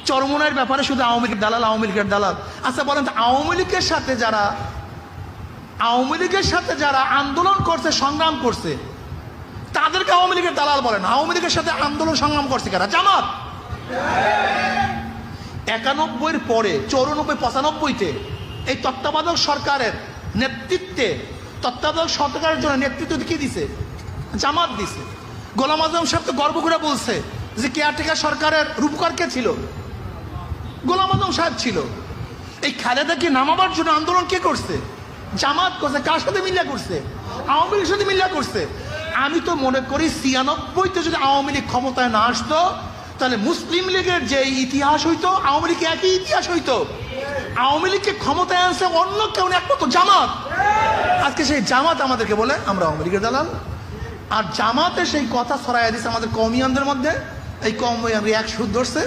চরমোনাইয়ের ব্যাপারে শুধু আওয়ামী লীগের দালাল, আওয়ামী লীগের দালাল। আচ্ছা বলেন তো, আওয়ামী লীগের সাথে যারা আন্দোলন করছে, সংগ্রাম করছে, তাদেরকে আওয়ামী লীগের দালাল বলেন। আওয়ামী লীগের সাথে আন্দোলন সংগ্রাম করছে কারা? জামাত। 91-এর পরে 94, 95-তে এই তত্ত্বাবধায়ক সরকারের নেতৃত্বে, তত্ত্বাবধায়ক সরকারের জন্য নেতৃত্ব কি দিছে? জামাত দিছে। গোলাম আজম সাহেব তো গর্ব করে বলছে যে কেয়ারটেকার সরকারের রূপকার কে ছিল? গোলাম আজম সাহেব ছিল। এই খালেদাকে নামাবার জন্য আন্দোলন কে করছে? জামাত করছে। কার সাথে মিল্লা করছে? আওয়ামী লীগের সাথে মিল্লা করছে। আমি তো মনে করি 96-তে যদি আওয়ামী লীগ ক্ষমতায় না আসতো, তাহলে মুসলিম লীগের যে ইতিহাস হইতো, আওয়ামী লীগের একই ইতিহাস হইতো। আওয়ামী লীগকে ক্ষমতায় আনছে অন্য কেউ না, একমাত্র জামাত। আজকে সেই জামাত আমাদেরকে বলে আমরা আওয়ামী লীগের দালাল। আর জামাতে সেই কথা ছড়াইয়া দিচ্ছে আমাদের কওমিয়ানদের মধ্যে। এই কওমিয়ান এক সুদ ধরছে।